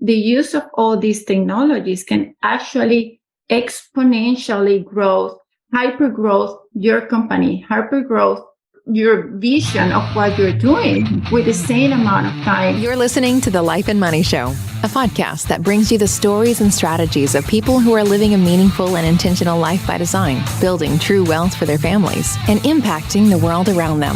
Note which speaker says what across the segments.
Speaker 1: the use of all these technologies can actually exponentially grow, hyper-growth your company, hyper-growth your vision of what you're doing with the same amount of time.
Speaker 2: You're listening to The Life and Money Show, a podcast that brings you the stories and strategies of people who are living a meaningful and intentional life by design, building true wealth for their families, and impacting the world around them.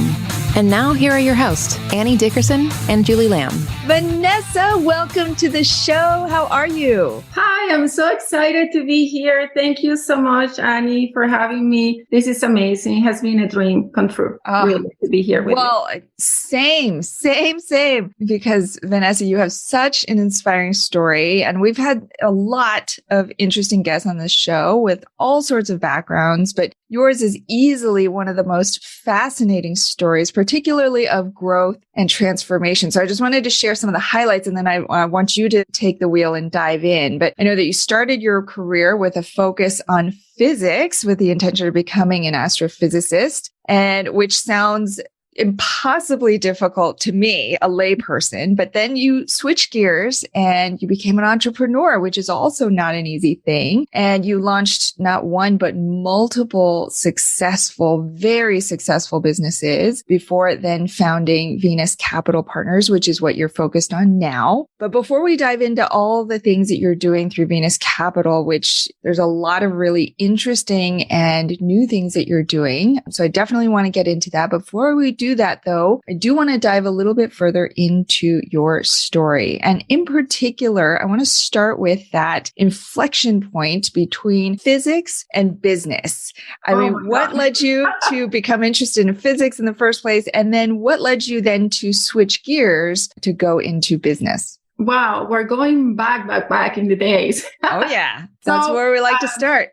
Speaker 2: And now here are your hosts, Annie Dickerson and Julie Lamb.
Speaker 3: Vanessa, welcome to the show. How are you?
Speaker 1: Hi, I'm so excited to be here. Thank you so much, Annie, for having me. This is amazing. It has been a dream come true, really, to be here with you.
Speaker 3: Well, same. Because Vanessa, you have such an inspiring story. And we've had a lot of interesting guests on this show with all sorts of backgrounds, but yours is easily one of the most fascinating stories, particularly of growth and transformation. So I just wanted to share some of the highlights, and then I want you to take the wheel and dive in. But I know that you started your career with a focus on physics with the intention of becoming an astrophysicist, and which sounds impossibly difficult to me, a layperson, but then you switched gears and you became an entrepreneur, which is also not an easy thing. And you launched not one, but multiple very successful businesses before then founding Venus Capital Partners, which is what you're focused on now. But before we dive into all the things that you're doing through Venus Capital, which there's a lot of really interesting and new things that you're doing. So I definitely want to get into that. Before we do that, though, I do want to dive a little bit further into your story. And in particular, I want to start with that inflection point between physics and business. I mean, what led you to become interested in physics in the first place? And then what led you then to switch gears to go into business?
Speaker 1: Wow, we're going back in the days.
Speaker 3: Oh, yeah. That's where we like to start.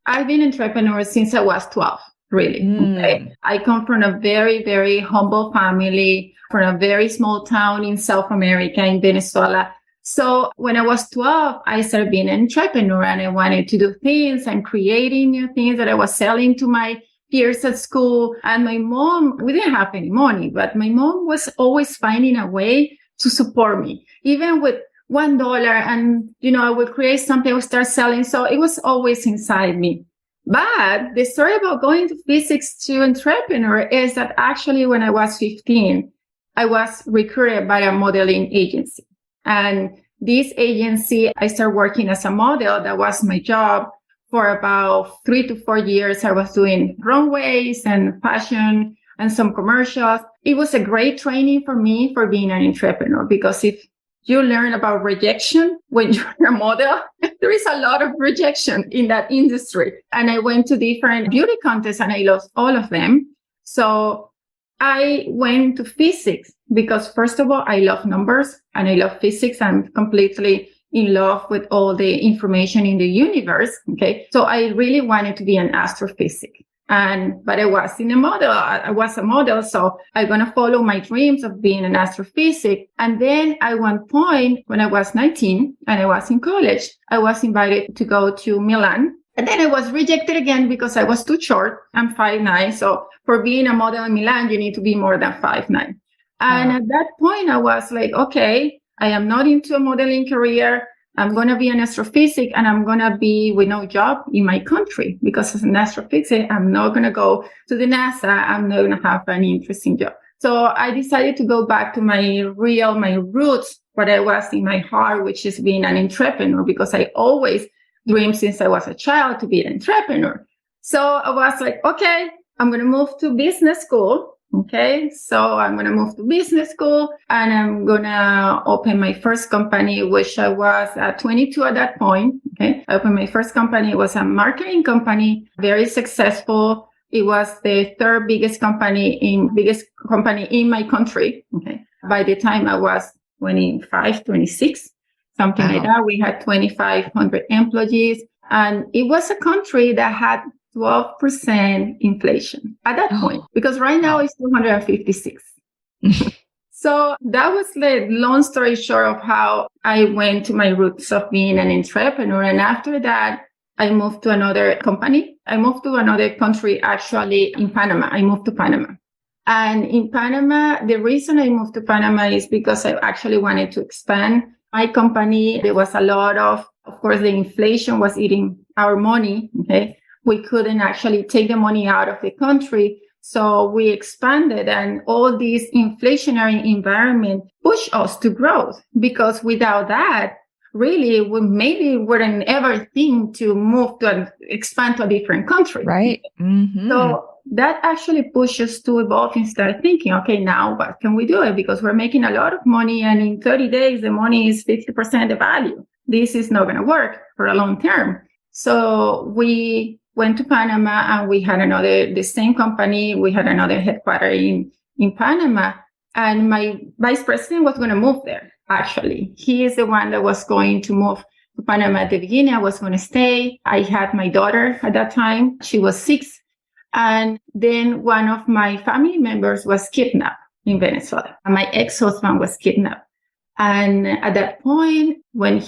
Speaker 1: I've been an entrepreneur since I was 12. Really. Okay. I come from a very, very humble family, from a very small town in South America, in Venezuela. So when I was 12, I started being an entrepreneur and I wanted to do things and creating new things that I was selling to my peers at school. And my mom, we didn't have any money, but my mom was always finding a way to support me, even with $1. And, I would create something, I would start selling. So it was always inside me. But the story about going to physics to entrepreneur is that actually when I was 15, I was recruited by a modeling agency. And this agency, I started working as a model. That was my job for about 3 to 4 years. I was doing runways and fashion and some commercials. It was a great training for me for being an entrepreneur, because if you learn about rejection when you're a model, there is a lot of rejection in that industry. And I went to different beauty contests and I lost all of them. So I went to physics because, first of all, I love numbers and I love physics. I'm completely in love with all the information in the universe. Okay. So I really wanted to be an astrophysics. But I was I was a model. So I'm going to follow my dreams of being an astrophysics. And then at one point when I was 19 and I was in college, I was invited to go to Milan. And then I was rejected again because I was too short. I'm 5'9". So for being a model in Milan, you need to be more than 5'9". And at that point I was like, okay, I am not into a modeling career. I'm going to be an astrophysics and I'm going to be with no job in my country, because as an astrophysics, I'm not going to go to the NASA. I'm not going to have an interesting job. So I decided to go back to my roots, what I was in my heart, which is being an entrepreneur, because I always dreamed since I was a child to be an entrepreneur. So I was like, okay, I'm going to move to business school. Okay, so I'm going to move to business school and I'm going to open my first company, which I was at 22 at that point. Okay, I opened my first company. It was a marketing company, very successful. It was the third biggest company in my country. Okay, by the time I was 25, 26, something like that, we had 2,500 employees, and it was a country that had 12% inflation at that point, because right now it's 256. So that was the long story short of how I went to my roots of being an entrepreneur. And after that, I moved to another company. I moved to another country, actually in Panama. I moved to Panama. And in Panama, the reason I moved to Panama is because I actually wanted to expand my company, there was a lot of course, the inflation was eating our money. Okay. We couldn't actually take the money out of the country. So we expanded, and all this inflationary environment pushed us to growth, because without that, really, we maybe wouldn't ever think to move to expand to a different country.
Speaker 3: Right. Mm-hmm.
Speaker 1: So that actually pushes us to evolve and start thinking, okay, now what can we do? Because we're making a lot of money, and in 30 days, the money is 50% the value. This is not going to work for a long term. So we went to Panama, and we had the same company. We had another headquarters in Panama, and my vice president was going to move there. Actually, he is the one that was going to move to Panama at the beginning. I was going to stay. I had my daughter at that time. She was 6. And then one of my family members was kidnapped in Venezuela. My ex-husband was kidnapped. And at that point, when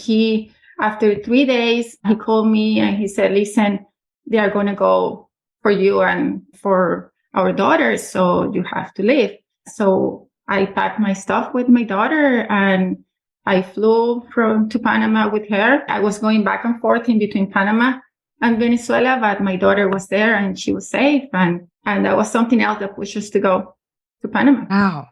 Speaker 1: after 3 days, he called me and he said, listen, they are going to go for you and for our daughter, so you have to leave. So I packed my stuff with my daughter, and I flew to Panama with her. I was going back and forth in between Panama and Venezuela, but my daughter was there and she was safe. And that was something else that pushed us to go to Panama.
Speaker 3: Wow.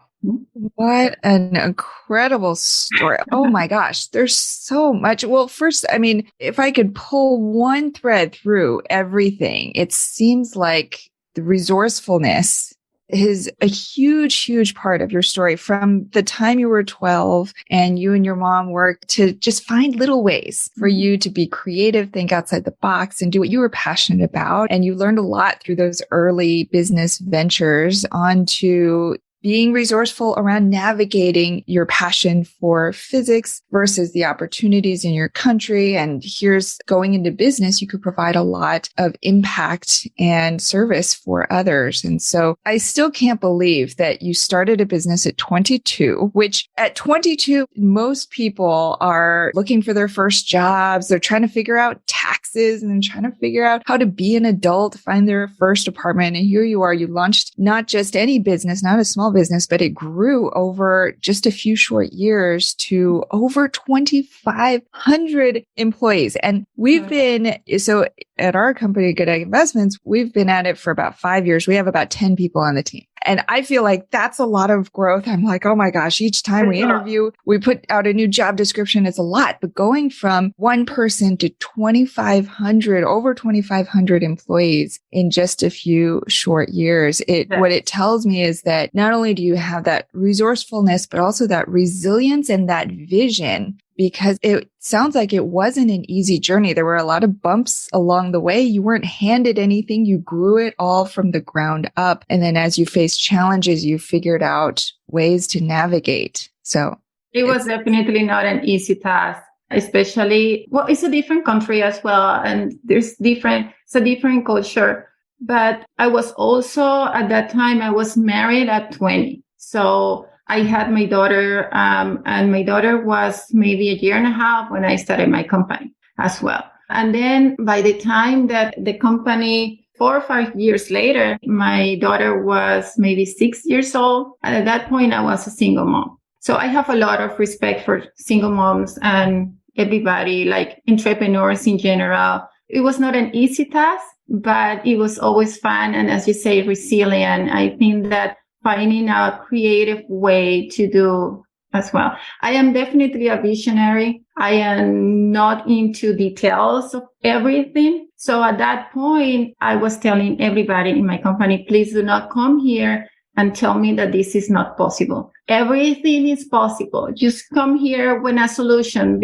Speaker 3: What an incredible story. Oh my gosh. There's so much. Well, first, I mean, if I could pull one thread through everything, it seems like the resourcefulness is a huge, huge part of your story, from the time you were 12 and you and your mom worked to just find little ways for you to be creative, think outside the box, and do what you were passionate about. And you learned a lot through those early business ventures onto being resourceful around navigating your passion for physics versus the opportunities in your country. And here's going into business, you could provide a lot of impact and service for others. And so I still can't believe that you started a business at 22, which at 22, most people are looking for their first jobs. They're trying to figure out taxes and then trying to figure out how to be an adult, find their first apartment. And here you are, you launched not just any business, not a small business, but it grew over just a few short years to over 2,500 employees. And we've been, so at our company, Goodegg Investments, we've been at it for about 5 years. We have about 10 people on the team. And I feel like that's a lot of growth. I'm like, oh my gosh, each time we interview, we put out a new job description. It's a lot, but going from one person to 2,500, over 2,500 employees in just a few short years, what it tells me is that not only do you have that resourcefulness, but also that resilience and that vision, because it sounds like it wasn't an easy journey. There were a lot of bumps along the way. You weren't handed anything. You grew it all from the ground up. And then as you faced challenges, you figured out ways to navigate. So
Speaker 1: it was definitely not an easy task, especially, well, it's a different country as well. And it's a different culture. But I was also, at that time, I was married at 20. So I had my daughter, and my daughter was maybe a year and a half when I started my company as well. And then by the time that the company, 4 or 5 years later, my daughter was maybe 6 years old. And at that point, I was a single mom. So I have a lot of respect for single moms and everybody, like entrepreneurs in general. It was not an easy task, but it was always fun. And as you say, resilient. I think that finding a creative way to do as well. I am definitely a visionary. I am not into details of everything. So at that point, I was telling everybody in my company, please do not come here and tell me that this is not possible. Everything is possible. Just come here with a solution,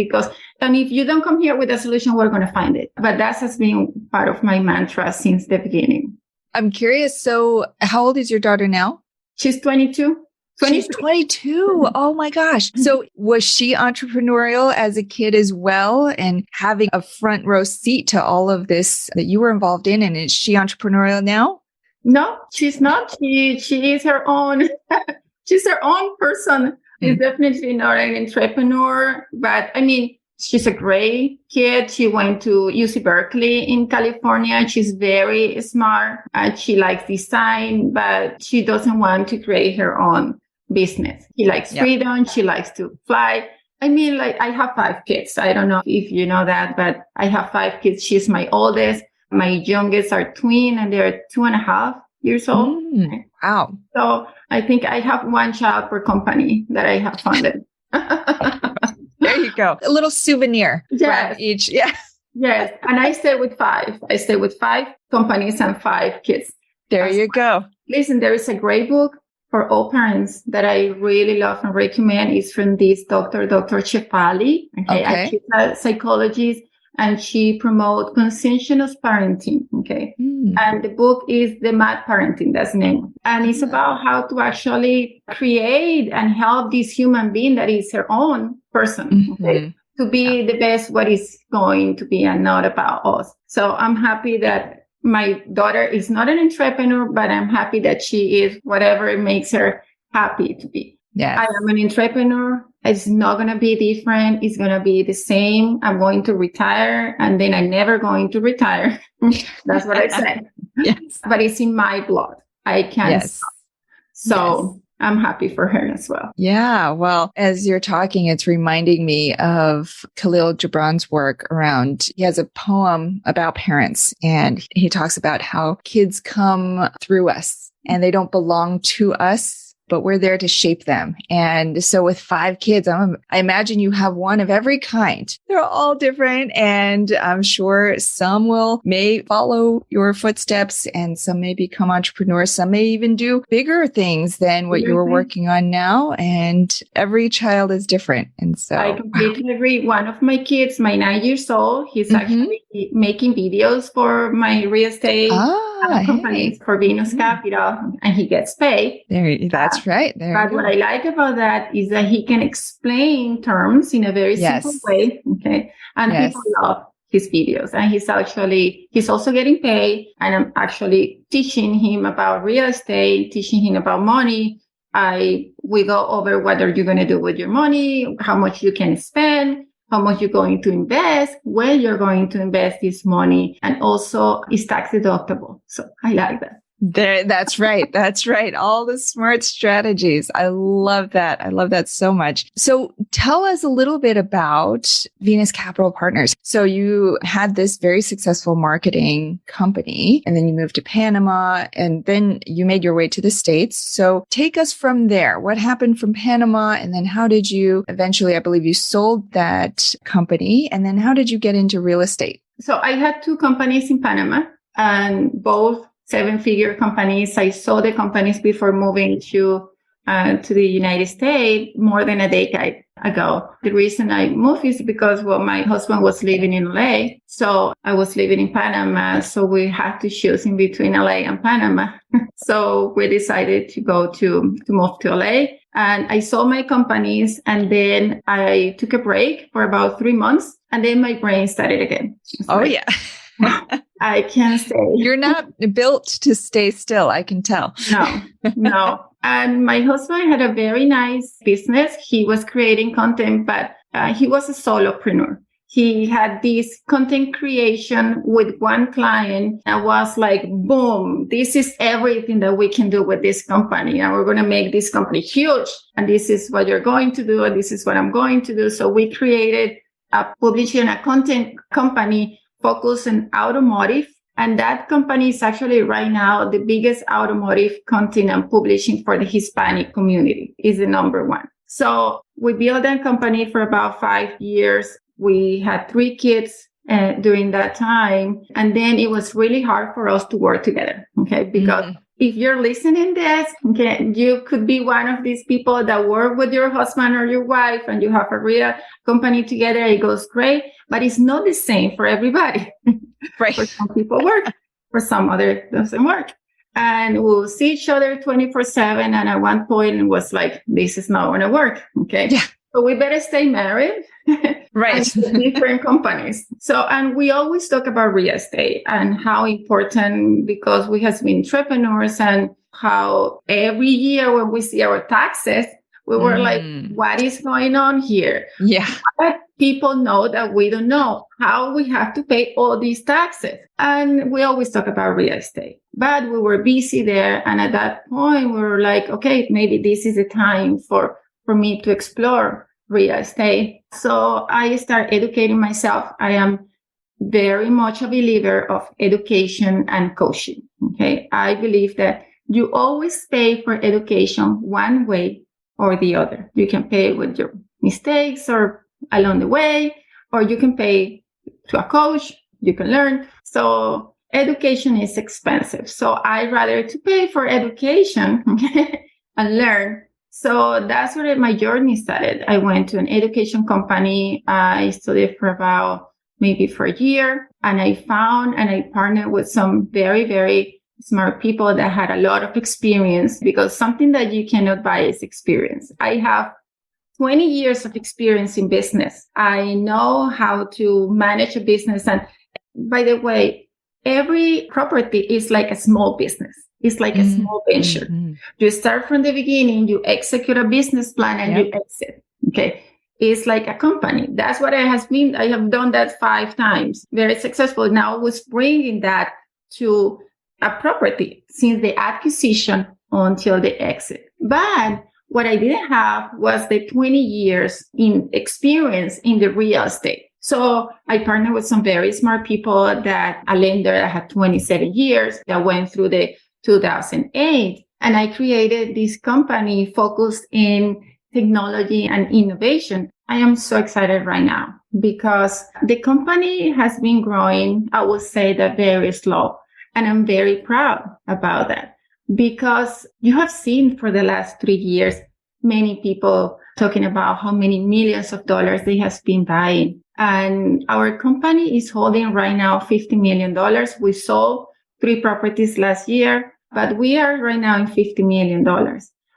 Speaker 1: and if you don't come here with a solution, we're going to find it. But that has been part of my mantra since the beginning.
Speaker 3: I'm curious. So how old is your daughter now?
Speaker 1: She's 22.
Speaker 3: She's 22. Oh my gosh. So was she entrepreneurial as a kid as well, and having a front row seat to all of this that you were involved in? And is she entrepreneurial now?
Speaker 1: No, she's not. She is her own. She's her own person. She's definitely not an entrepreneur, but I mean, she's a great kid. She went to UC Berkeley in California. She's very smart. She likes design, but she doesn't want to create her own business. She likes freedom. She likes to fly. I mean, like I have 5 kids. I don't know if you know that, but I have 5 kids. She's my oldest. My youngest are twin and they're 2.5 years old.
Speaker 3: Wow.
Speaker 1: So I think I have 1 child per company that I have funded.
Speaker 3: There you go. A little souvenir
Speaker 1: Yes.
Speaker 3: from each. Yeah.
Speaker 1: Yes. And I stay with 5. I stay with 5 companies and 5 kids.
Speaker 3: There you go.
Speaker 1: Listen, there is a great book for all parents that I really love and recommend. It's from this Dr. Shefali. Okay. And she's a psychologist and she promotes conscientious parenting. Okay. And the book is The Mad Parenting. That's the name. And it's about how to actually create and help this human being that is her own person. Okay. To be the best what is going to be and not about us. So I'm happy that my daughter is not an entrepreneur, but I'm happy that she is whatever makes her happy to be.
Speaker 3: Yes.
Speaker 1: I am an entrepreneur. It's not going to be different. It's going to be the same. I'm going to retire and then I'm never going to retire. That's what I said.
Speaker 3: Yes.
Speaker 1: But it's in my blood. I can't stop. So I'm happy for her as well.
Speaker 3: Yeah. Well, as you're talking, it's reminding me of Khalil Gibran's work around, he has a poem about parents and he talks about how kids come through us and they don't belong to us, but we're there to shape them. And so with 5 kids, I imagine you have one of every kind. They're all different. And I'm sure some may follow your footsteps and some may become entrepreneurs. Some may even do bigger things than what you're working on now. And every child is different. And so
Speaker 1: I completely agree. One of my kids, my 9 years old, he's actually making videos for my real estate companies for Venus Capital, and he gets paid.
Speaker 3: That's right.
Speaker 1: But what I like about that is that he can explain terms in a very simple way. Okay. And people love his videos. And he's also getting paid. And I'm actually teaching him about real estate, teaching him about money. We go over what are you going to do with your money, how much you can spend, how much you're going to invest, where you're going to invest this money, and also it's tax deductible. So I like that.
Speaker 3: That's right. That's right. All the smart strategies. I love that. I love that so much. So tell us a little bit about Venus Capital Partners. So you had this very successful marketing company and then you moved to Panama and then you made your way to the States. So take us from there. What happened from Panama? And then how did you eventually, I believe you sold that company. And then how did you get into real estate?
Speaker 1: So I had 2 companies in Panama and both 7-figure companies. I saw the companies before moving to the United States more than a decade ago. The reason I moved is because, my husband was living in LA. So I was living in Panama. So we had to choose in between LA and Panama. So we decided to move to LA. And I sold my companies and then I took a break for about 3 months and then my brain started again.
Speaker 3: Yeah.
Speaker 1: I can't stay.
Speaker 3: You're not built to stay still, I can tell.
Speaker 1: No. And my husband had a very nice business. He was creating content, but he was a solopreneur. He had this content creation with one client and was like, boom, this is everything that we can do with this company. And we're going to make this company huge. And this is what you're going to do. And this is what I'm going to do. So we created a publishing, a content company focused on automotive. And that company is actually right now the biggest automotive content and publishing for the Hispanic community, is the number 1. So we built that company for about 5 years. We had 3 kids during that time. And then it was really hard for us to work together. Okay. Because if you're listening to this, okay, you could be one of these people that work with your husband or your wife and you have a real company together. It goes great, but it's not the same for everybody.
Speaker 3: Right.
Speaker 1: For some people work, for some other doesn't work. And we'll see each other 24/7. And at one point it was like, this is not going to work. Okay. Yeah. So we better stay married.
Speaker 3: Right.
Speaker 1: Different companies. So, and we always talk about real estate and how important, because we have been entrepreneurs and how every year when we see our taxes, we were like, what is going on here?
Speaker 3: Yeah.
Speaker 1: But people know that we don't know how we have to pay all these taxes. And we always talk about real estate, but we were busy there. And at that point, we were like, okay, maybe this is the time for me to explore real estate. So I started educating myself. I am very much a believer of education and coaching. Okay. I believe that you always pay for education one way or the other. You can pay with your mistakes or along the way, or you can pay to a coach. You can learn. So education is expensive. So I'd rather to pay for education and learn. So that's where my journey started. I went to an education company. I studied for about maybe for a year, and I found and I partnered with some very, very smart people that had a lot of experience, because something that you cannot buy is experience. I have 20 years of experience in business. I know how to manage a business. And by the way, every property is like a small business. It's like a small venture. You start from the beginning, you execute a business plan, and you exit. Okay. It's like a company. That's what it has been. I have done that 5 times. Very successful. Now I was bringing that to a property since the acquisition until the exit. But what I didn't have was the 20 years in experience in the real estate. So I partnered with some very smart people, that a lender that had 27 years that went through the 2008. And I created this company focused in technology and innovation. I am so excited right now because the company has been growing, I would say that very slow. And I'm very proud about that, because you have seen for the last 3 years, many people talking about how many millions of dollars they have been buying. And our company is holding right now $50 million. We sold 3 properties last year, but we are right now in $50 million.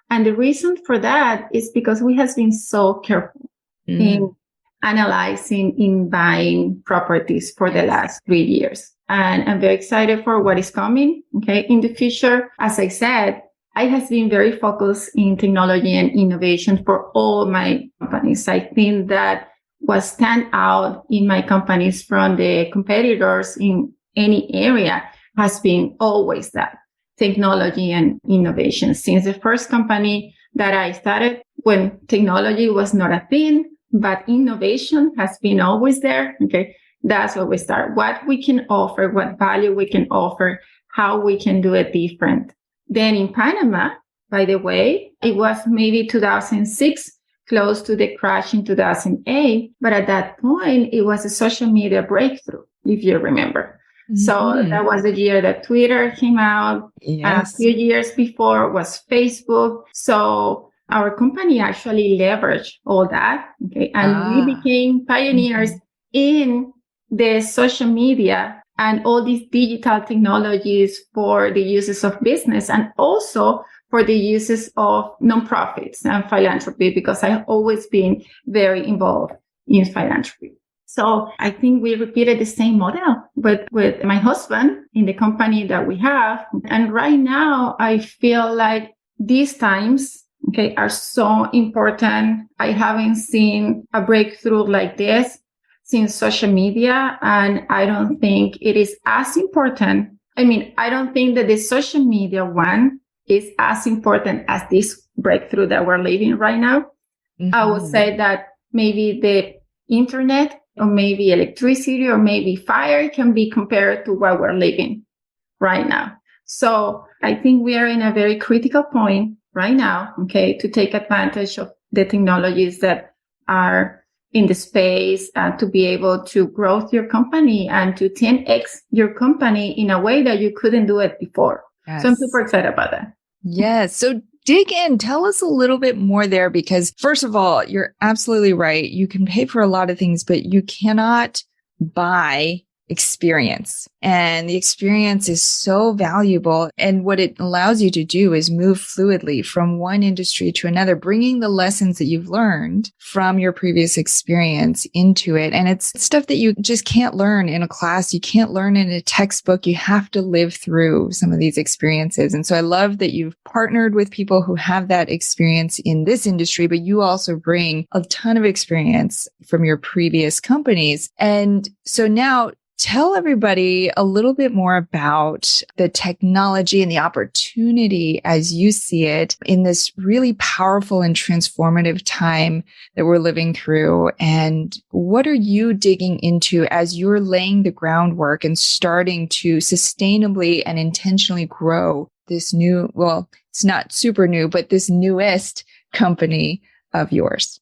Speaker 1: And the reason for that is because we have been so careful in analyzing, in buying properties for the last 3 years. And I'm very excited for what is coming, okay, in the future. As I said, I have been very focused in technology and innovation for all my companies. I think that what stand out in my companies from the competitors in any area has been always that technology and innovation. Since the first company that I started, when technology was not a thing, but innovation has been always there. Okay. That's where we start. What we can offer, what value we can offer, how we can do it different. Then in Panama, by the way, it was maybe 2006, close to the crash in 2008. But at that point, it was a social media breakthrough, if you remember. So that was the year that Twitter came out.
Speaker 3: Yes.
Speaker 1: A few years before was Facebook. So our company actually leveraged all that. Okay. And we became pioneers in the social media and all these digital technologies for the uses of business, and also for the uses of nonprofits and philanthropy, because I've always been very involved in philanthropy. So I think we repeated the same model with my husband in the company that we have. And right now I feel like these times, okay, are so important. I haven't seen a breakthrough like this since social media. And I don't think it is as important. I mean, I don't think that the social media one is as important as this breakthrough that we're living right now. I would say that maybe the internet or maybe electricity or maybe fire can be compared to what we're living right now. So I think we are in a very critical point right now, okay, to take advantage of the technologies that are in the space, to be able to grow your company and to 10x your company in a way that you couldn't do it before. Yes. So I'm super excited about that.
Speaker 3: Yes. So dig in. Tell us a little bit more there, because first of all, you're absolutely right. You can pay for a lot of things, but you cannot buy experience. And the experience is so valuable. And what it allows you to do is move fluidly from one industry to another, bringing the lessons that you've learned from your previous experience into it. And it's stuff that you just can't learn in a class. You can't learn in a textbook. You have to live through some of these experiences. And so I love that you've partnered with people who have that experience in this industry, but you also bring a ton of experience from your previous companies. And so now, Tell everybody a little bit more about the technology and the opportunity as you see it in this really powerful and transformative time that we're living through. And what are you digging into as you're laying the groundwork and starting to sustainably and intentionally grow this new, well, it's not super new, but this newest company of yours?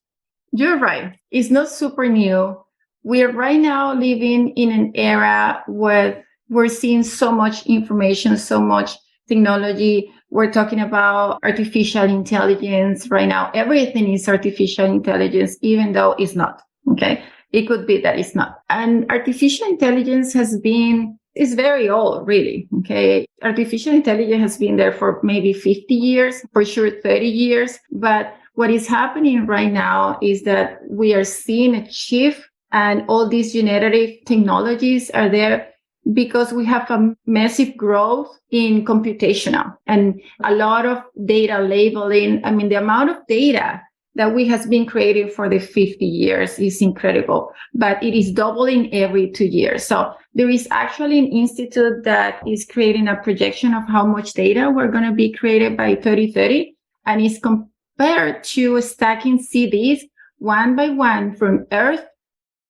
Speaker 1: You're right. It's not super new. We're right now living in an era where we're seeing so much information, so much technology. We're talking about artificial intelligence right now. Everything is artificial intelligence, even though it's not. Okay. It could be that it's not. And artificial intelligence is very old, really. Okay. Artificial intelligence has been there for maybe 50 years, for sure 30 years. But what is happening right now is that we are seeing a shift. And all these generative technologies are there because we have a massive growth in computational and a lot of data labeling. I mean, the amount of data that we has been creating for the 50 years is incredible, but it is doubling every 2 years. So there is actually an institute that is creating a projection of how much data we're going to be created by 2030. And it's compared to stacking cities one by one from Earth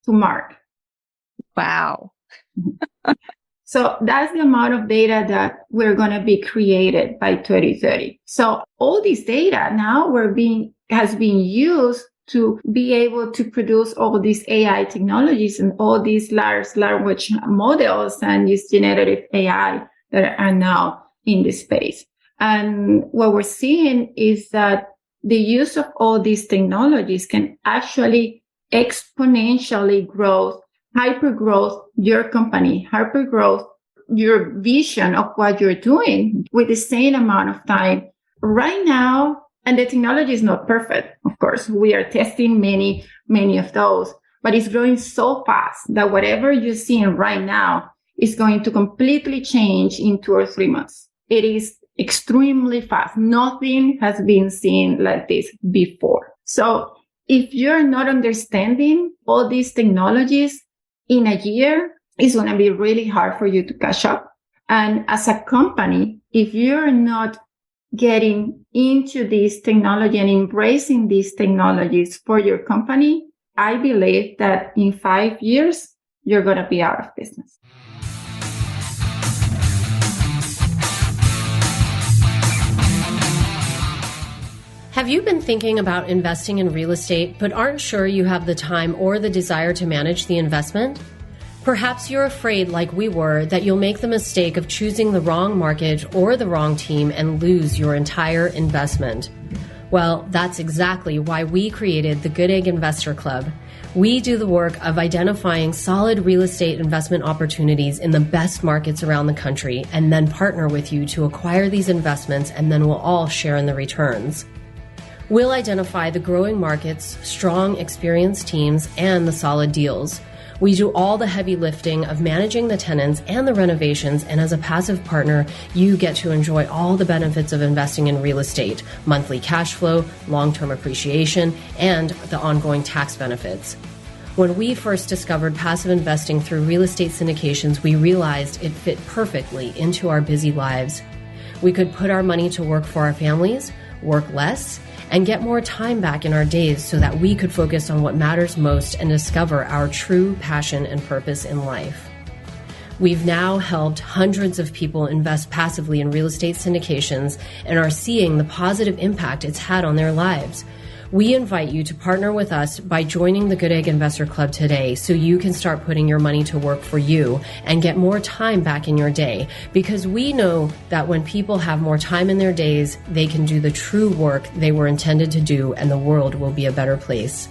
Speaker 1: to Mars.
Speaker 3: Wow.
Speaker 1: So that's the amount of data that we're going to be created by 2030. So all this data now has been used to be able to produce all these AI technologies and all these large language models and these generative AI that are now in this space. And what we're seeing is that the use of all these technologies can actually exponentially growth, hypergrowth your company, hypergrowth your vision of what you're doing with the same amount of time. Right now, and the technology is not perfect, of course. We are testing many of those, but it's growing so fast that whatever you're seeing right now is going to completely change in 2 or 3 months. It is extremely fast. Nothing has been seen like this before. So if you're not understanding all these technologies in a year, it's going to be really hard for you to catch up. And as a company, if you're not getting into this technology and embracing these technologies for your company, I believe that in 5 years, you're going to be out of business.
Speaker 4: Have you been thinking about investing in real estate, but aren't sure you have the time or the desire to manage the investment? Perhaps you're afraid, like we were, that you'll make the mistake of choosing the wrong market or the wrong team and lose your entire investment. Well, that's exactly why we created the Goodegg Investor Club. We do the work of identifying solid real estate investment opportunities in the best markets around the country and then partner with you to acquire these investments, and then we'll all share in the returns. We'll identify the growing markets, strong, experienced teams, and the solid deals. We do all the heavy lifting of managing the tenants and the renovations, and as a passive partner, you get to enjoy all the benefits of investing in real estate, monthly cash flow, long-term appreciation, and the ongoing tax benefits. When we first discovered passive investing through real estate syndications, we realized it fit perfectly into our busy lives. We could put our money to work for our families, work less, and get more time back in our days so that we could focus on what matters most and discover our true passion and purpose in life. We've now helped hundreds of people invest passively in real estate syndications and are seeing the positive impact it's had on their lives. We invite you to partner with us by joining the Goodegg Investor Club today so you can start putting your money to work for you and get more time back in your day, because we know that when people have more time in their days, they can do the true work they were intended to do, and the world will be a better place.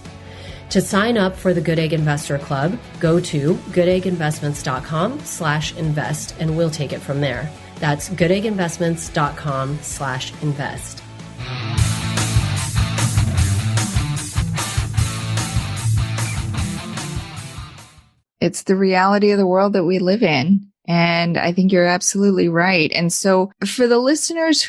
Speaker 4: To sign up for the Goodegg Investor Club, go to goodegginvestments.com/invest and we'll take it from there. That's goodegginvestments.com/invest.
Speaker 3: It's the reality of the world that we live in. And I think you're absolutely right. And so for the listeners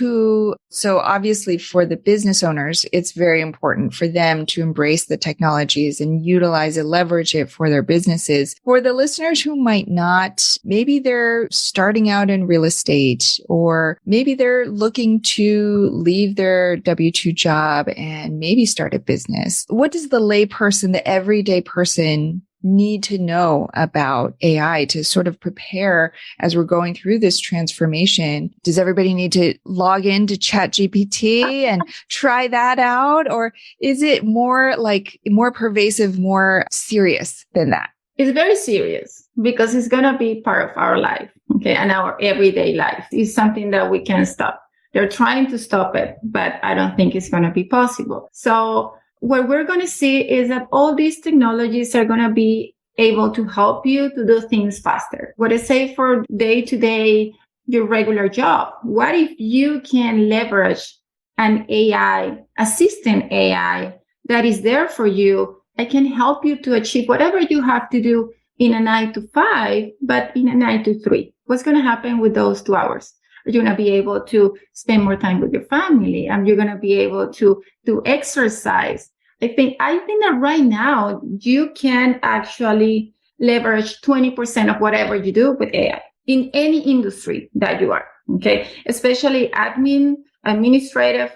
Speaker 3: so obviously for the business owners, it's very important for them to embrace the technologies and utilize it, leverage it for their businesses. For the listeners who might not, maybe they're starting out in real estate, or maybe they're looking to leave their W-2 job and maybe start a business. What does the layperson, the everyday person need to know about AI to sort of prepare as we're going through this transformation? Does everybody need to log into ChatGPT and try that out? Or is it more pervasive, more serious than that?
Speaker 1: It's very serious because it's going to be part of our life, okay, and our everyday life. It's something that we can't stop. They're trying to stop it, but I don't think it's going to be possible. So what we're going to see is that all these technologies are going to be able to help you to do things faster. What I say for day-to-day, your regular job. What if you can leverage an AI, assistant AI that is there for you? I can help you to achieve whatever you have to do in a 9 to 5, but in a 9 to 3. What's going to happen with those 2 hours? You're going to be able to spend more time with your family, and you're going to be able to do exercise. I think that right now you can actually leverage 20% of whatever you do with AI in any industry that you are. Okay. Especially administrative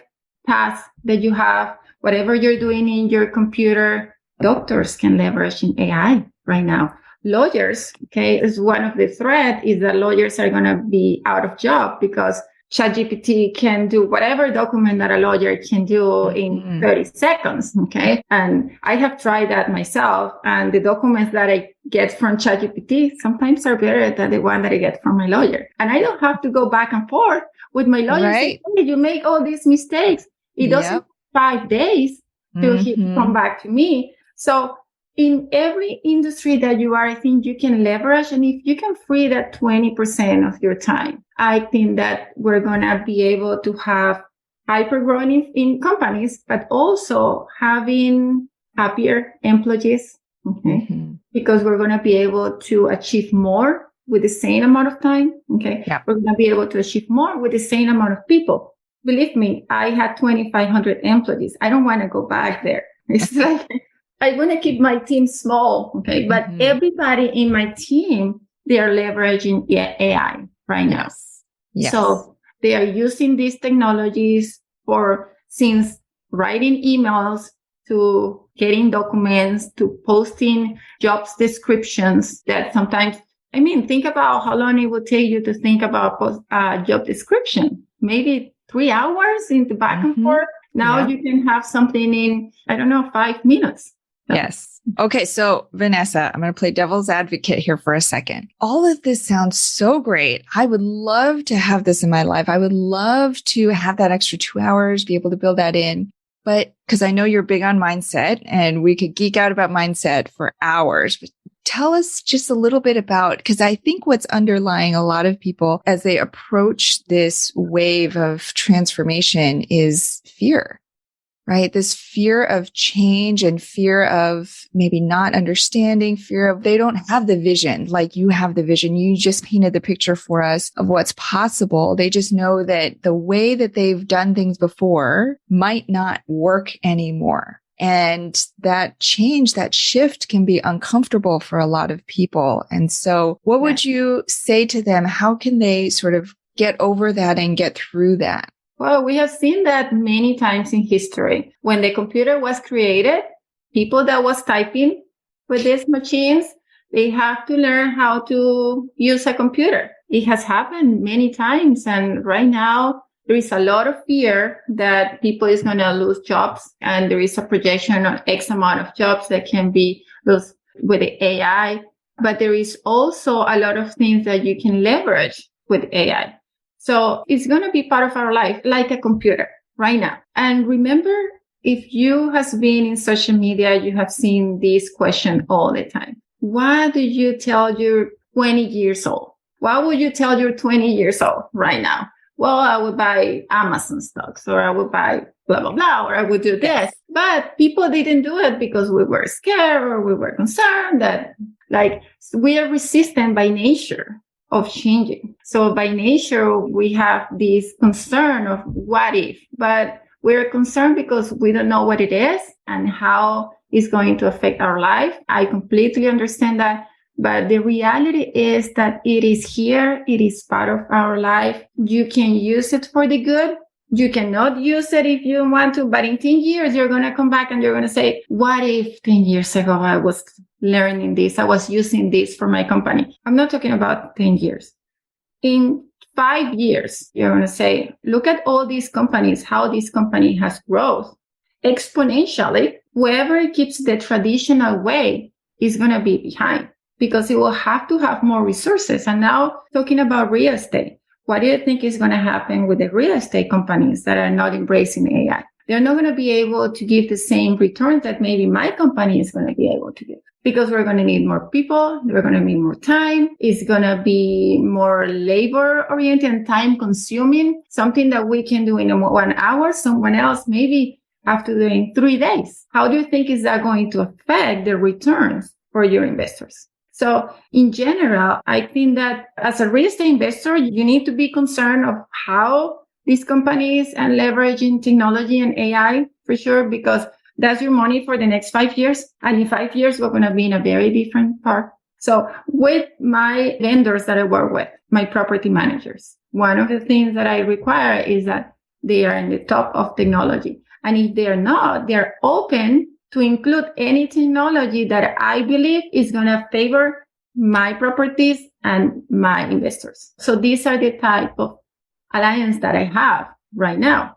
Speaker 1: tasks that you have, whatever you're doing in your computer, doctors can leverage in AI right now. Lawyers, okay, is one of the threats is that lawyers are going to be out of job because ChatGPT can do whatever document that a lawyer can do in 30 seconds, okay? And I have tried that myself, and the documents that I get from ChatGPT sometimes are better than the one that I get from my lawyer. And I don't have to go back and forth with my lawyer.
Speaker 3: Right.
Speaker 1: Saying, hey, you make all these mistakes. It doesn't take 5 days to come back to me. So in every industry that you are, I think you can leverage. And if you can free that 20% of your time, I think that we're going to be able to have hyper growing in companies, but also having happier employees. Okay. Because we're going to be able to achieve more with the same amount of time. Okay.
Speaker 3: Yeah.
Speaker 1: We're going to be able to achieve more with the same amount of people. Believe me, I had 2,500 employees. I don't want to go back there. It's like, I want to keep my team small, okay? But everybody in my team, they are leveraging AI right now.
Speaker 3: Yes.
Speaker 1: So they are using these technologies since writing emails to getting documents to posting job descriptions that sometimes, think about how long it would take you to think about a job description. Maybe 3 hours in the back and forth. Now you can have something in, 5 minutes.
Speaker 3: Yes. Okay. So Vanessa, I'm going to play devil's advocate here for a second. All of this sounds so great. I would love to have this in my life. I would love to have that extra 2 hours, be able to build that in. But because I know you're big on mindset and we could geek out about mindset for hours, but tell us just a little bit about, because I think what's underlying a lot of people as they approach this wave of transformation is fear. Right? This fear of change and fear of maybe not understanding, fear of they don't have the vision like you have the vision. You just painted the picture for us of what's possible. They just know that the way that they've done things before might not work anymore. And that change, that shift can be uncomfortable for a lot of people. And so what would you say to them? How can they sort of get over that and get through that?
Speaker 1: Well, we have seen that many times in history. When the computer was created, people that was typing with these machines, they have to learn how to use a computer. It has happened many times. And right now, there is a lot of fear that people is going to lose jobs. And there is a projection on X amount of jobs that can be lost with the AI. But there is also a lot of things that you can leverage with AI. So it's going to be part of our life, like a computer right now. And remember, if you has been in social media, you have seen this question all the time. What do you tell your 20 years old? What would you tell your 20 years old right now? Well, I would buy Amazon stocks, or I would buy blah, blah, blah, or I would do this. But people didn't do it because we were scared or we were concerned that we are resistant by nature of changing. So by nature, we have this concern of what if, but we're concerned because we don't know what it is and how it's going to affect our life. I completely understand that. But the reality is that it is here. It is part of our life. You can use it for the good. You cannot use it if you don't want to. But in 10 years, you're going to come back and you're going to say, what if 10 years ago I was learning this? I was using this for my company. I'm not talking about 10 years. In 5 years, you're going to say, look at all these companies, how this company has growth exponentially. Whoever keeps the traditional way is going to be behind, because it will have to have more resources. And now talking about real estate, what do you think is going to happen with the real estate companies that are not embracing AI? They're not going to be able to give the same returns that maybe my company is going to be able to give, because we're going to need more people. We're going to need more time. It's going to be more labor oriented and time consuming, something that we can do in 1 hour. Someone else maybe have to do in 3 days. How do you think is that going to affect the returns for your investors? So in general, I think that as a real estate investor, you need to be concerned of how these companies are leveraging technology and AI for sure, because that's your money for the next 5 years. And in 5 years, we're going to be in a very different part. So with my vendors that I work with, my property managers, one of the things that I require is that they are in the top of technology. And if they're not, they're open to include any technology that I believe is going to favor my properties and my investors. So these are the type of alliance that I have right now,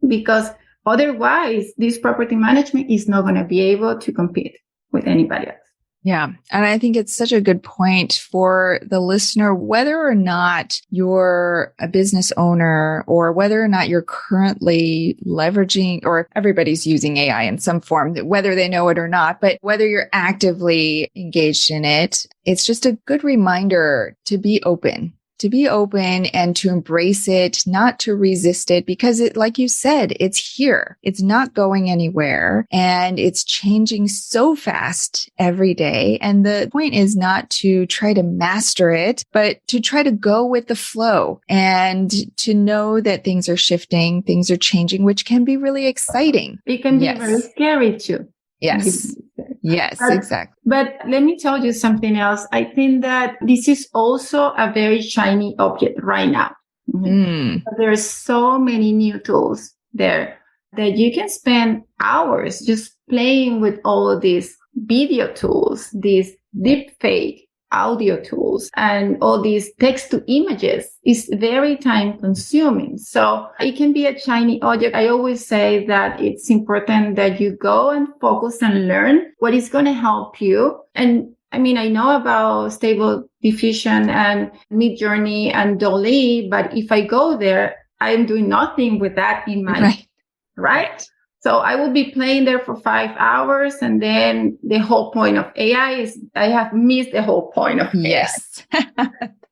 Speaker 1: because otherwise this property management is not going to be able to compete with anybody else.
Speaker 3: Yeah. And I think it's such a good point for the listener, whether or not you're a business owner or whether or not you're currently leveraging, or everybody's using AI in some form, whether they know it or not, but whether you're actively engaged in it, it's just a good reminder to be open and to embrace it, not to resist it, because it, like you said, it's here. It's not going anywhere and it's changing so fast every day. And the point is not to try to master it, but to try to go with the flow and to know that things are shifting, things are changing, which can be really exciting.
Speaker 1: It can be very scary too.
Speaker 3: Yes. Yes, exactly.
Speaker 1: But let me tell you something else. I think that this is also a very shiny object right now. There are so many new tools there that you can spend hours just playing with all these video tools, these deep fake audio tools, and all these text to images. Is very time consuming. So it can be a shiny object. I always say that it's important that you go and focus and learn what is going to help you. And I mean, I know about Stable Diffusion and Midjourney and Dolly, but if I go there, I'm doing nothing with that in my right? So I will be playing there for 5 hours, and then the whole point of AI is I have missed the whole point of AI.
Speaker 3: Yes.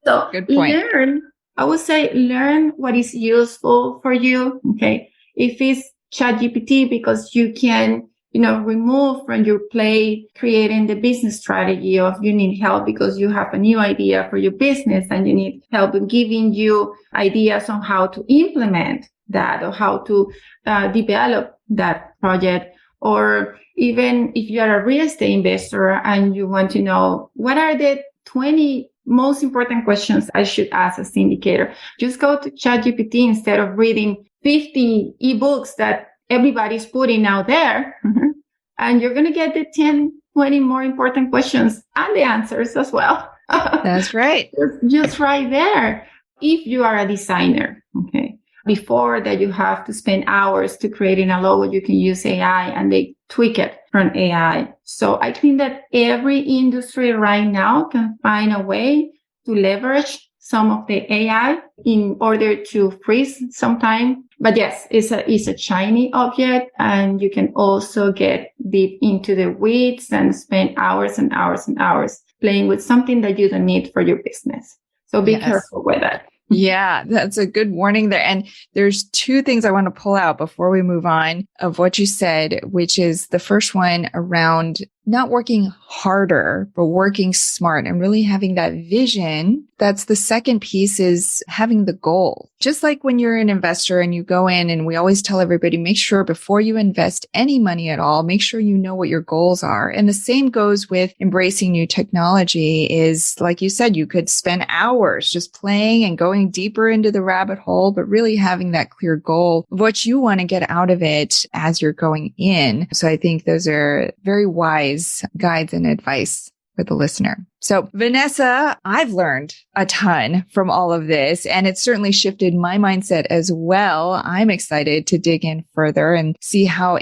Speaker 1: So
Speaker 3: good point.
Speaker 1: I would say learn what is useful for you. Okay. If it's ChatGPT, because you can, remove from your plate creating the business strategy of you need help because you have a new idea for your business and you need help in giving you ideas on how to implement that or how to develop that project. Or even if you are a real estate investor and you want to know what are the 20 most important questions I should ask a syndicator, just go to ChatGPT instead of reading 50 ebooks that everybody's putting out there. And you're going to get the 10, 20 more important questions and the answers as well.
Speaker 3: That's right.
Speaker 1: Just right there. If you are a designer, okay, before that you have to spend hours to creating a logo, you can use AI and they tweak it from AI. So I think that every industry right now can find a way to leverage some of the AI in order to freeze some time. But yes, it's a shiny object, and you can also get deep into the weeds and spend hours and hours and hours playing with something that you don't need for your business. So be careful with that.
Speaker 3: Yeah, that's a good warning there. And there's two things I want to pull out before we move on of what you said, which is the first one around not working harder, but working smart and really having that vision. That's the second piece, is having the goal. Just like when you're an investor and you go in, and we always tell everybody, make sure before you invest any money at all, make sure you know what your goals are. And the same goes with embracing new technology. Is like you said, you could spend hours just playing and going deeper into the rabbit hole, but really having that clear goal of what you want to get out of it as you're going in. So I think those are very wise guides and advice for the listener. So Vanessa, I've learned a ton from all of this, and it's certainly shifted my mindset as well. I'm excited to dig in further and see how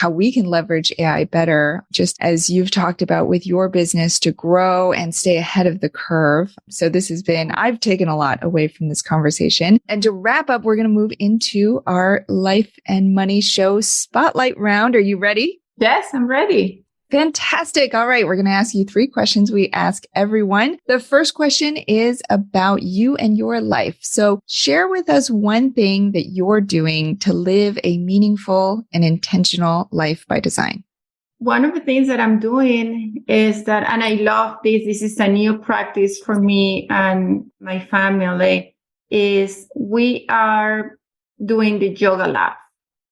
Speaker 3: we can leverage AI better, just as you've talked about with your business, to grow and stay ahead of the curve. So I've taken a lot away from this conversation. And to wrap up, we're going to move into our Life and Money Show Spotlight round. Are you ready?
Speaker 1: Yes, I'm ready.
Speaker 3: Fantastic. All right. We're going to ask you 3 questions we ask everyone. The first question is about you and your life. So share with us one thing that you're doing to live a meaningful and intentional life by design.
Speaker 1: One of the things that I'm doing is that, and I love this is a new practice for me and my family, is we are doing the yoga lab.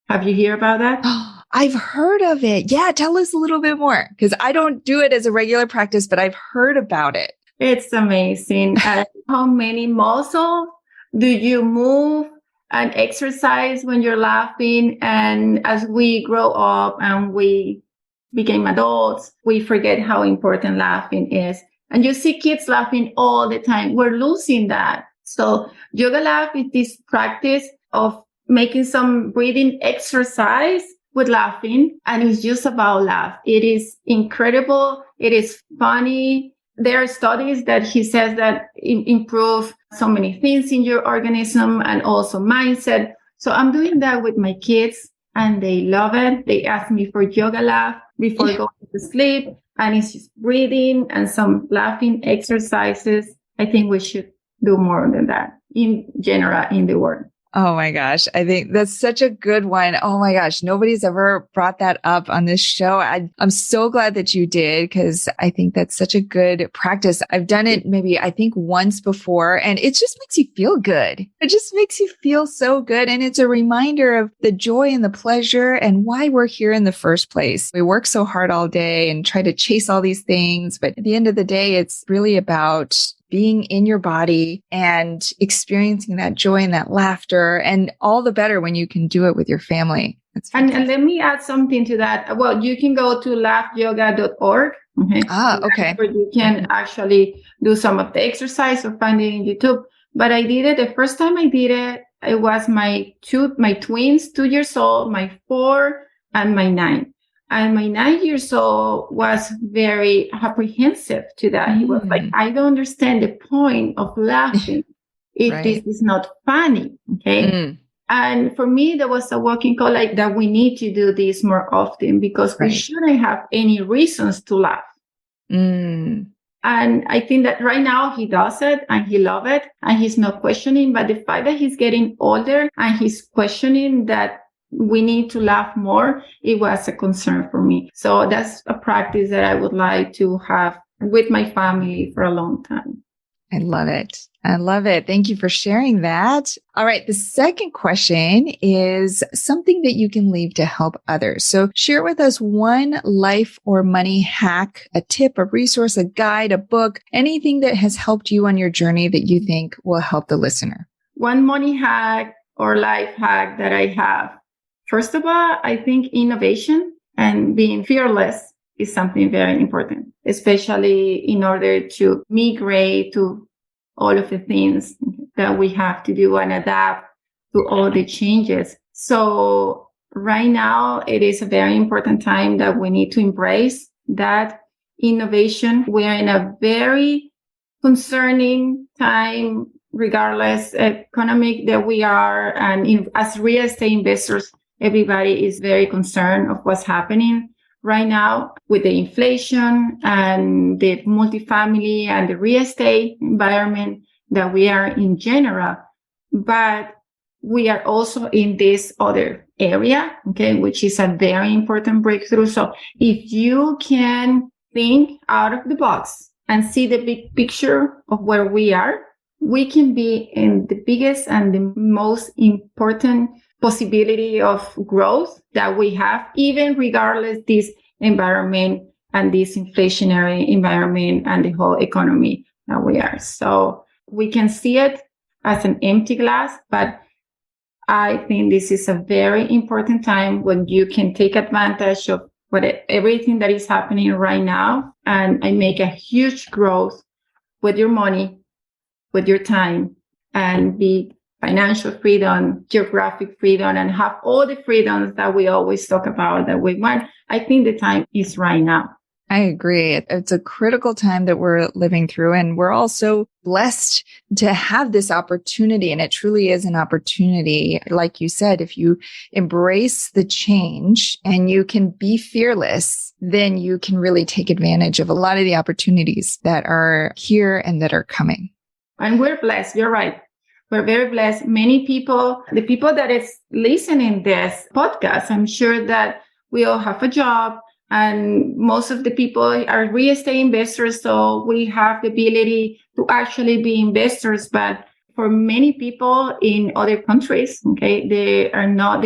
Speaker 1: Have you heard about that?
Speaker 3: I've heard of it. Yeah. Tell us a little bit more, because I don't do it as a regular practice, but I've heard about it.
Speaker 1: It's amazing. How many muscles do you move and exercise when you're laughing? And as we grow up and we became adults, we forget how important laughing is. And you see kids laughing all the time. We're losing that. So yoga laugh is this practice of making some breathing exercise with laughing, and it's just about laugh. It is incredible. It is funny. There are studies that he says that improve so many things in your organism and also mindset. So I'm doing that with my kids, and they love it. They ask me for yoga laugh before going to sleep, and it's just breathing and some laughing exercises. I think we should do more than that in general in the world.
Speaker 3: Oh my gosh. I think that's such a good one. Oh my gosh. Nobody's ever brought that up on this show. I'm so glad that you did, because I think that's such a good practice. I've done it I think once before, and it just makes you feel good. It just makes you feel so good. And it's a reminder of the joy and the pleasure and why we're here in the first place. We work so hard all day and try to chase all these things. But at the end of the day, it's really about being in your body and experiencing that joy and that laughter, and all the better when you can do it with your family.
Speaker 1: And let me add something to that. Well, you can go to laughyoga.org.
Speaker 3: Okay.
Speaker 1: Where you can actually do some of the exercise or find it in YouTube. But I did it the first time I did it. It was my twins, 2 years old, my 4 and my 9. And my 9 years old was very apprehensive to that. He was like, I don't understand the point of laughing if this is not funny. Okay. And for me, there was a walking call like that. We need to do this more often, because we shouldn't have any reasons to laugh. And I think that right now he does it and he loves it and he's not questioning. But the fact that he's getting older and he's questioning that we need to laugh more, it was a concern for me. So that's a practice that I would like to have with my family for a long time.
Speaker 3: I love it. I love it. Thank you for sharing that. All right. The second question is something that you can leave to help others. So share with us one life or money hack, a tip, a resource, a guide, a book, anything that has helped you on your journey that you think will help the listener.
Speaker 1: One money hack or life hack that I have. First of all, I think innovation and being fearless is something very important, especially in order to migrate to all of the things that we have to do and adapt to all the changes. So right now, it is a very important time that we need to embrace that innovation. We are in a very concerning time, regardless economic that we are. And as real estate investors, everybody is very concerned of what's happening right now with the inflation and the multifamily and the real estate environment that we are in general. But we are also in this other area, okay, which is a very important breakthrough. So if you can think out of the box and see the big picture of where we are, we can be in the biggest and the most important possibility of growth that we have, even regardless this environment and this inflationary environment and the whole economy that we are. So we can see it as an empty glass, but I think this is a very important time when you can take advantage of everything that is happening right now and make a huge growth with your money, with your time, and be financial freedom, geographic freedom, and have all the freedoms that we always talk about that we want. I think the time is right now.
Speaker 3: I agree. It's a critical time that we're living through, and we're also blessed to have this opportunity. And it truly is an opportunity. Like you said, if you embrace the change and you can be fearless, then you can really take advantage of a lot of the opportunities that are here and that are coming.
Speaker 1: And we're blessed. You're right. We're very blessed. Many people, the people that is listening this podcast, I'm sure that we all have a job. And most of the people are real estate investors. So we have the ability to actually be investors. But for many people in other countries, okay, they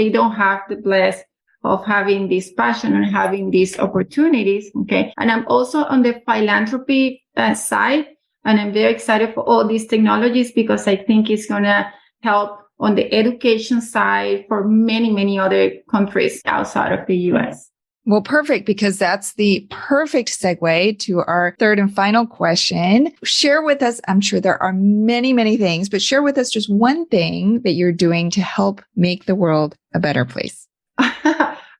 Speaker 1: don't have the bless of having this passion and having these opportunities. Okay. And I'm also on the philanthropy side. And I'm very excited for all these technologies because I think it's going to help on the education side for many, many other countries outside of the US.
Speaker 3: Well, perfect, because that's the perfect segue to our third and final question. Share with us, I'm sure there are many, many things, but share with us just one thing that you're doing to help make the world a better place.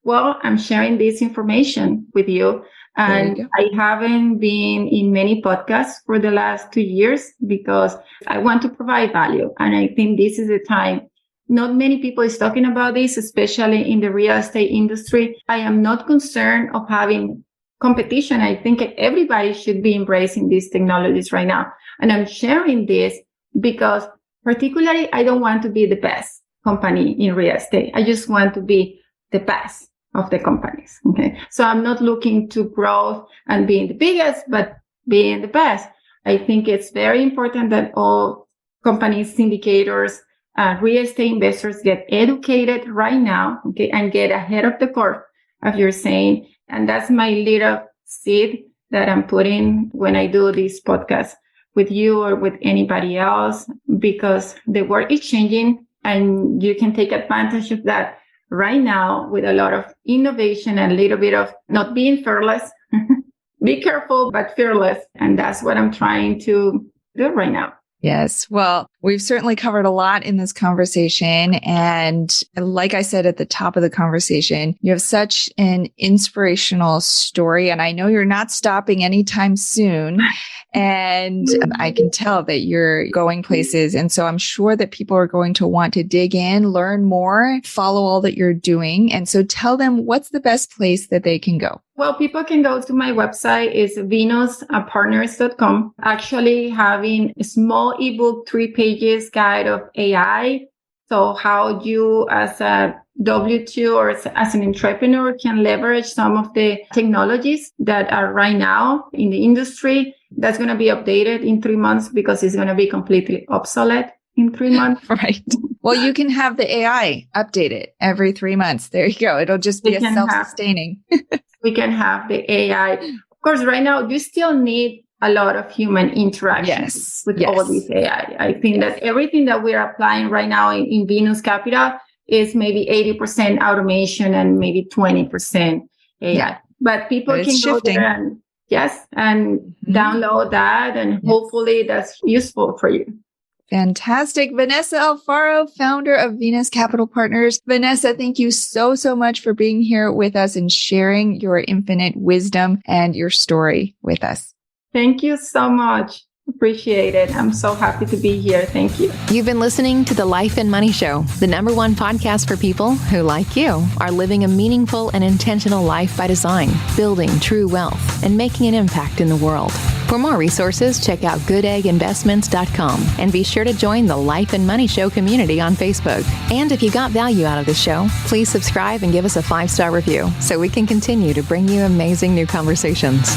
Speaker 1: Well, I'm sharing this information with you. And I haven't been in many podcasts for the last 2 years because I want to provide value. And I think this is the time. Not many people is talking about this, especially in the real estate industry. I am not concerned of having competition. I think everybody should be embracing these technologies right now. And I'm sharing this because particularly I don't want to be the best company in real estate. I just want to be the best of the companies. Okay. So I'm not looking to grow and being the biggest, but being the best. I think it's very important that all companies, syndicators, real estate investors get educated right now, okay, and get ahead of the curve, as you're saying. And that's my little seed that I'm putting when I do this podcast with you or with anybody else, because the world is changing and you can take advantage of that right now with a lot of innovation and a little bit of not being fearless. Be careful, but fearless. And that's what I'm trying to do right now.
Speaker 3: Yes. Well, we've certainly covered a lot in this conversation. And like I said at the top of the conversation, you have such an inspirational story. And I know you're not stopping anytime soon. And I can tell that you're going places. And so I'm sure that people are going to want to dig in, learn more, follow all that you're doing. And so tell them what's the best place that they can go.
Speaker 1: Well, people can go to my website. It's venuspartners.com. Actually having a small ebook, 3 pages guide of AI. So how you as a W2 or as an entrepreneur can leverage some of the technologies that are right now in the industry. That's going to be updated in 3 months because it's going to be completely obsolete in 3 months.
Speaker 3: Right. Well, you can have the AI updated every 3 months. There you go. It'll just be a self-sustaining.
Speaker 1: We can have the AI. Of course, right now, you still need a lot of human interaction with all this AI. I think that everything that we're applying right now in Venus Capital is maybe 80% automation and maybe 20% AI. Yeah. But people can go there and download that, and hopefully that's useful for you.
Speaker 3: Fantastic. Vanessa Alfaro, founder of Venus Capital Partners. Vanessa, thank you so much for being here with us and sharing your infinite wisdom and your story with us.
Speaker 1: Thank you so much. Appreciate it. I'm so happy to be here. Thank you.
Speaker 2: You've been listening to The Life and Money Show, the #1 podcast for people who, like you, are living a meaningful and intentional life by design, building true wealth, and making an impact in the world. For more resources, check out goodegginvestments.com and be sure to join the Life and Money Show community on Facebook. And if you got value out of the show, please subscribe and give us a 5-star review so we can continue to bring you amazing new conversations.